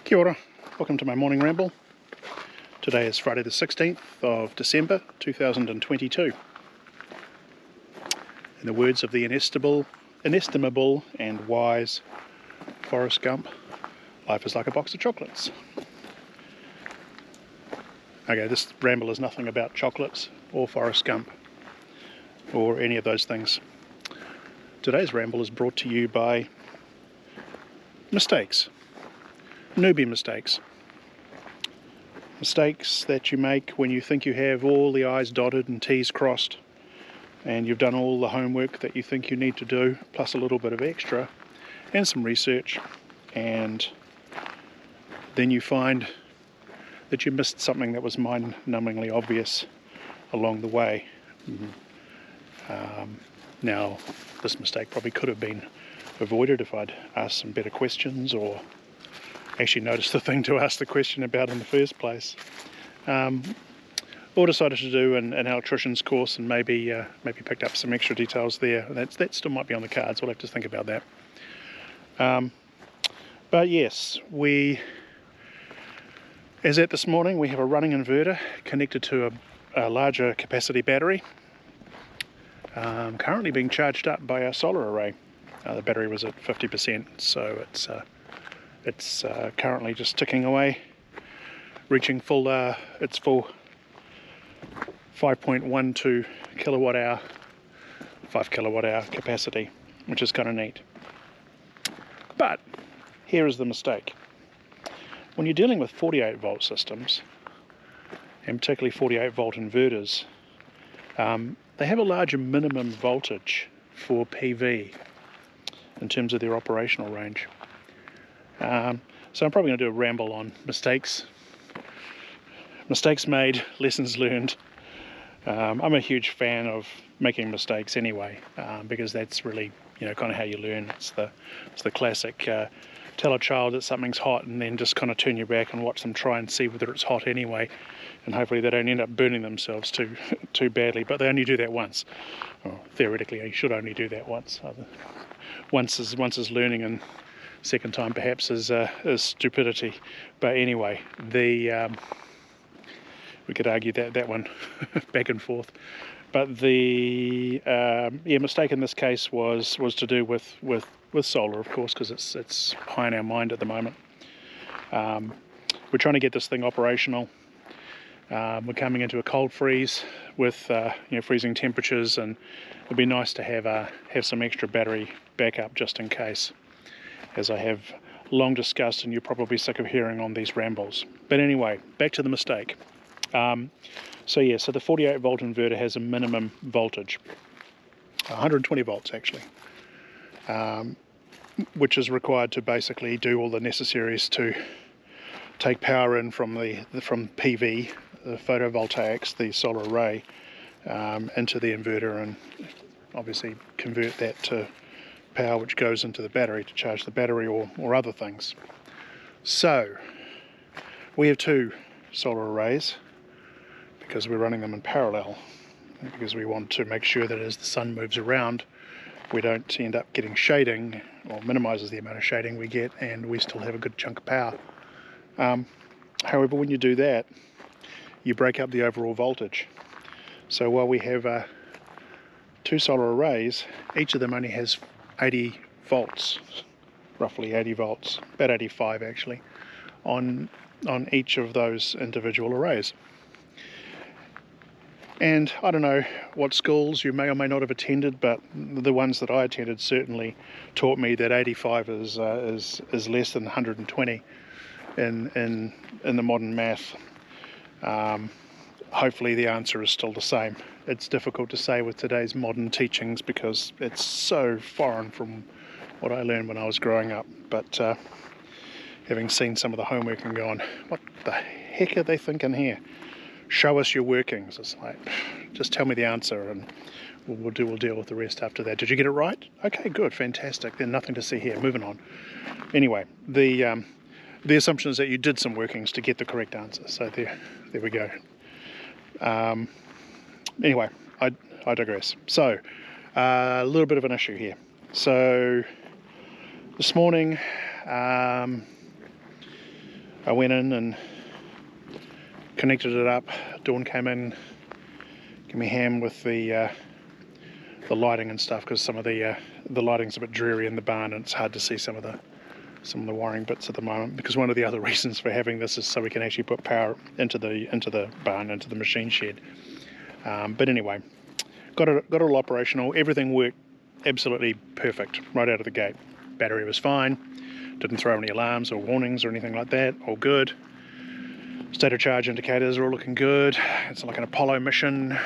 Kia ora, welcome to my morning ramble. Today is Friday the 16th of December 2022. In the words of the inestimable and wise Forrest Gump, life is like a box of chocolates. Okay, this ramble is nothing about chocolates or Forrest Gump or any of those things. Today's ramble is brought to you by mistakes. Newbie mistakes. Mistakes that you make when you think you have all the I's dotted and T's crossed and you've done all the homework that you think you need to do, plus a little bit of extra and some research, and then you find that you missed something that was mind-numbingly obvious along the way. Now, this mistake probably could have been avoided if I'd asked some better questions or actually noticed the thing to ask the question about in the first place. Or decided to do an electrician's course and maybe picked up some extra details there. That still might be on the cards. We'll have to think about that. But yes, as at this morning, we have a running inverter connected to a larger capacity battery, currently being charged up by our solar array. The battery was at 50%, so it's currently just ticking away, reaching its full 5.12 kilowatt hour, 5 kilowatt hour capacity, which is kind of neat. But here is the mistake. When you're dealing with 48 volt systems, and particularly 48 volt inverters, they have a larger minimum voltage for PV in terms of their operational range. So I'm probably going to do a ramble on mistakes made, lessons learned. I'm a huge fan of making mistakes anyway, because that's really, kind of how you learn. It's the classic tell a child that something's hot and then just kind of turn your back and watch them try and see whether it's hot anyway, and hopefully they don't end up burning themselves too badly. But they only do that once. Well, theoretically, you should only do that once. Once is learning, and second time perhaps is stupidity. But anyway, we could argue that one back and forth. But the mistake in this case was to do with solar, of course, because it's high in our mind at the moment. We're trying to get this thing operational. We're coming into a cold freeze with freezing temperatures, and it'd be nice to have some extra battery backup just in case, as I have long discussed and you're probably sick of hearing on these rambles. But anyway, back to the mistake. So the 48 volt inverter has a minimum voltage, 120 volts actually, which is required to basically do all the necessaries to take power in from PV, the photovoltaics, the solar array, into the inverter, and obviously convert that to power which goes into the battery to charge the battery or other things. So we have two solar arrays because we're running them in parallel, because we want to make sure that as the sun moves around we don't end up getting shading, or minimises the amount of shading we get, and we still have a good chunk of power. However, when you do that, you break up the overall voltage. So while we have two solar arrays, each of them only has 80 volts, roughly 80 volts, about 85 actually, on each of those individual arrays. And I don't know what schools you may or may not have attended, but the ones that I attended certainly taught me that 85 is less than 120 in the modern math. Hopefully the answer is still the same. It's difficult to say with today's modern teachings because it's so foreign from what I learned when I was growing up. But having seen some of the homework and gone, what the heck are they thinking here? Show us your workings. It's like, just tell me the answer and we'll deal with the rest after that. Did you get it right? Okay, good, fantastic. Then nothing to see here. Moving on. Anyway, the assumption is that you did some workings to get the correct answer. So there we go. Anyway, I digress. So a little bit of an issue here. So this morning I went in and connected it up. Dawn came in, gave me a hand with the lighting and stuff, because some of the lighting's a bit dreary in the barn and it's hard to see some of the wiring bits at the moment, because one of the other reasons for having this is so we can actually put power into the barn, into the machine shed. But anyway, got it all operational. Everything worked absolutely perfect right out of the gate. Battery was fine, didn't throw any alarms or warnings or anything like that. All good. State of charge indicators are all looking good. It's like an Apollo mission.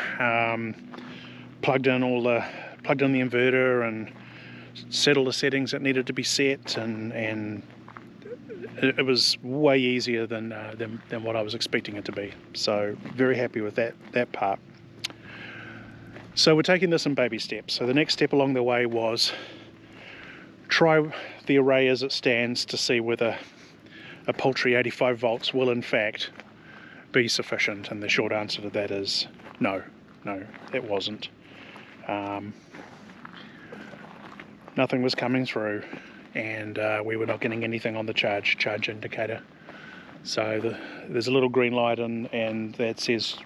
Plugged in the inverter and settled the settings that needed to be set, and it was way easier than what I was expecting it to be. So very happy with that part. So we're taking this in baby steps. So the next step along the way was try the array as it stands to see whether a paltry 85 volts will in fact be sufficient, and the short answer to that is no, it wasn't. Nothing was coming through, and we were not getting anything on the charge indicator. So there's a little green light and that says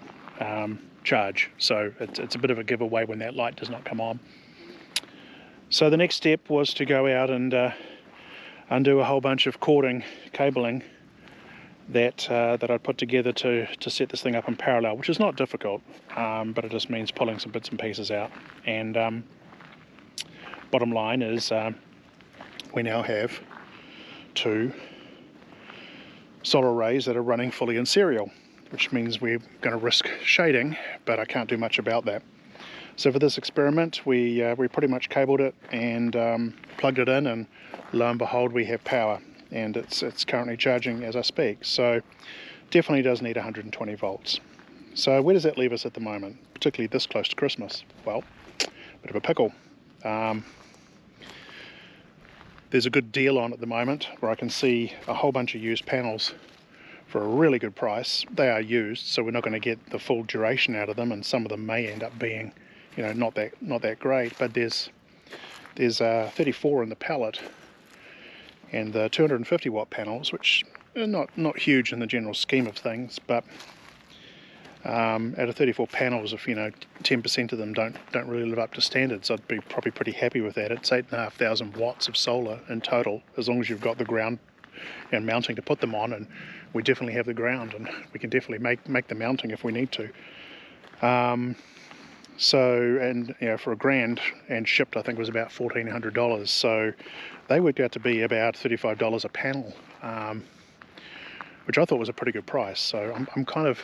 charge, so it's a bit of a giveaway when that light does not come on. So the next step was to go out and undo a whole bunch of cording, cabling that I'd put together to set this thing up in parallel, which is not difficult, but it just means pulling some bits and pieces out. And bottom line is we now have 2 solar arrays that are running fully in serial, which means we're going to risk shading, but I can't do much about that. So for this experiment, we pretty much cabled it and plugged it in, and lo and behold, we have power, and it's currently charging as I speak. So definitely does need 120 volts. So where does that leave us at the moment, particularly this close to Christmas? Well, bit of a pickle. There's a good deal on at the moment where I can see a whole bunch of used panels for a really good price. They are used, so we're not going to get the full duration out of them, and some of them may end up being, you know, not that great. But there's 34 in the pallet, and the 250 watt panels, which are not huge in the general scheme of things, but out of 34 panels, if 10% of them don't really live up to standards, I'd be probably pretty happy with that. It's 8,500 watts of solar in total, as long as you've got the ground and mounting to put them on, and we definitely have the ground, and we can definitely make the mounting if we need to. So, and for $1,000 and shipped, I think was about $1,400. So they worked out to be about $35 a panel, which I thought was a pretty good price. So I'm kind of,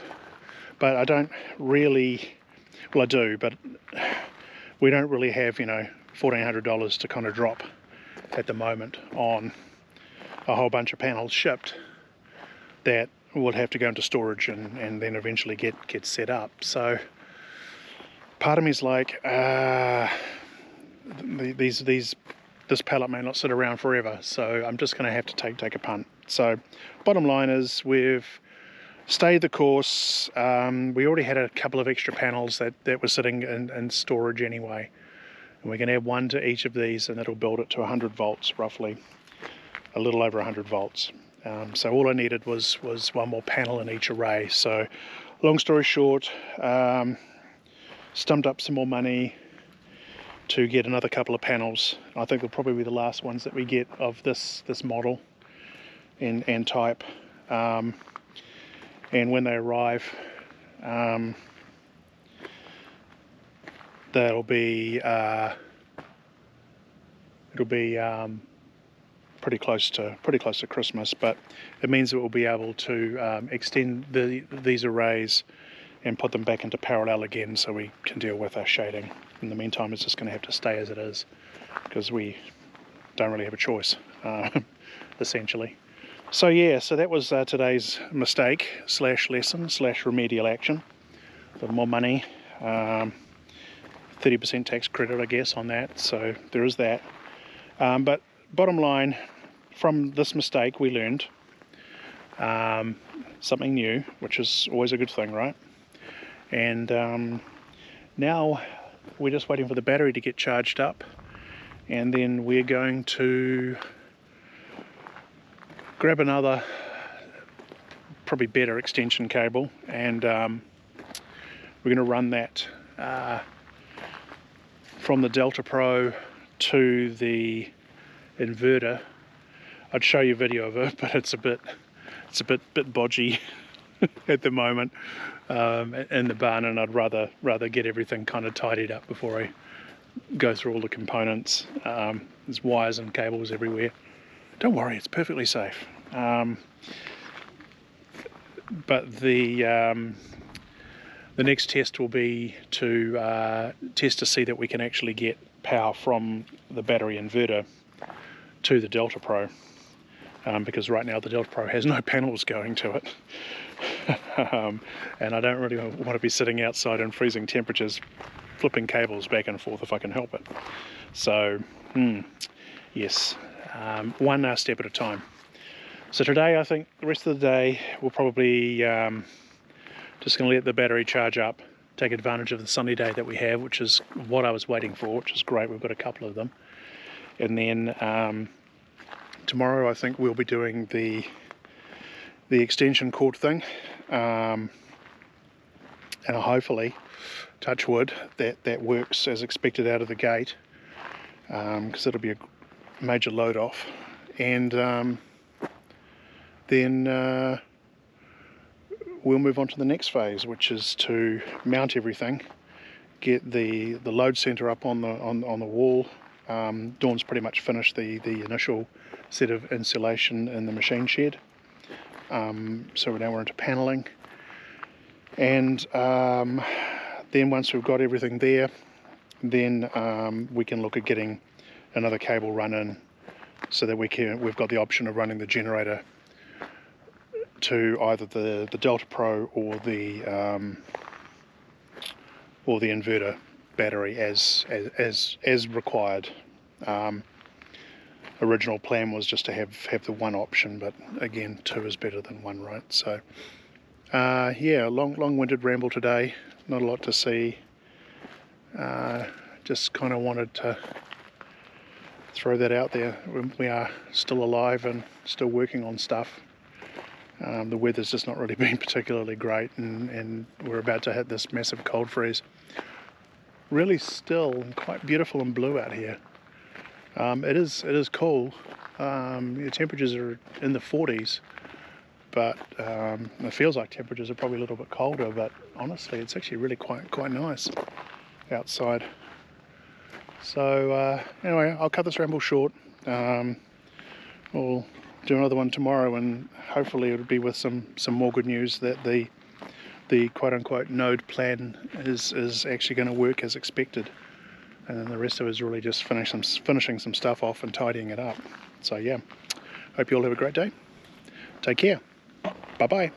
but I don't really, well I do, but we don't really have $1,400 to kind of drop at the moment on a whole bunch of panels shipped that will have to go into storage and then eventually get set up. So part of me is like, this pallet may not sit around forever, so I'm just going to have to take a punt. So bottom line is we've stayed the course. We already had a couple of extra panels that were sitting in storage anyway, and we're going to add one to each of these, and that'll build it to 100 volts roughly, a little over 100 volts. So all I needed was one more panel in each array. So long story short, stumped up some more money to get another couple of panels. I think they'll probably be the last ones that we get of this model and type. And when they arrive, it'll be pretty close to Christmas, but it means that we'll be able to extend these arrays and put them back into parallel again, so we can deal with our shading. In the meantime, it's just going to have to stay as it is, because we don't really have a choice, essentially. So yeah, so that was today's mistake / lesson / remedial action. A little more money, 30% tax credit I guess on that, so there is that. But bottom line, from this mistake we learned something new, which is always a good thing, right? And now we're just waiting for the battery to get charged up, and then we're going to grab another probably better extension cable, and we're going to run that from the Delta Pro to the inverter. I'd show you a video of it, but it's a bit bodgy at the moment in the barn, and I'd rather get everything kind of tidied up before I go through all the components. There's wires and cables everywhere. Don't worry, it's perfectly safe. But the next test will be to test to see that we can actually get power from the battery inverter to the Delta Pro, because right now the Delta Pro has no panels going to it. And I don't really want to be sitting outside in freezing temperatures flipping cables back and forth if I can help it. So yes, one step at a time. So today, I think the rest of the day we'll probably just going to let the battery charge up, take advantage of the sunny day that we have, which is what I was waiting for, which is great. We've got a couple of them. And then tomorrow I think we'll be doing the extension cord thing, and hopefully, touch wood, that works as expected out of the gate, because it'll be a major load off. And then we'll move on to the next phase, which is to mount everything, get the load center up on the wall. Dawn's pretty much finished the initial set of insulation in the machine shed, so now we're into paneling. And then once we've got everything there, then we can look at getting another cable run in, so that we've got the option of running the generator to either the Delta Pro or the inverter battery as required. Original plan was just to have the one option, but again, two is better than one, right? So yeah, long-winded ramble today, not a lot to see. Just kind of wanted to throw that out there. We are still alive and still working on stuff. The weather's just not really been particularly great, and we're about to hit this massive cold freeze. Really still quite beautiful and blue out here. It is cool. The temperatures are in the 40s, but it feels like temperatures are probably a little bit colder, but honestly it's actually really quite nice outside. So anyway, I'll cut this ramble short. We'll do another one tomorrow, and hopefully it'll be with some more good news that the quote-unquote node plan is actually going to work as expected, and then the rest of it is really just finishing some stuff off and tidying it up. So yeah, hope you all have a great day. Take care. Bye bye.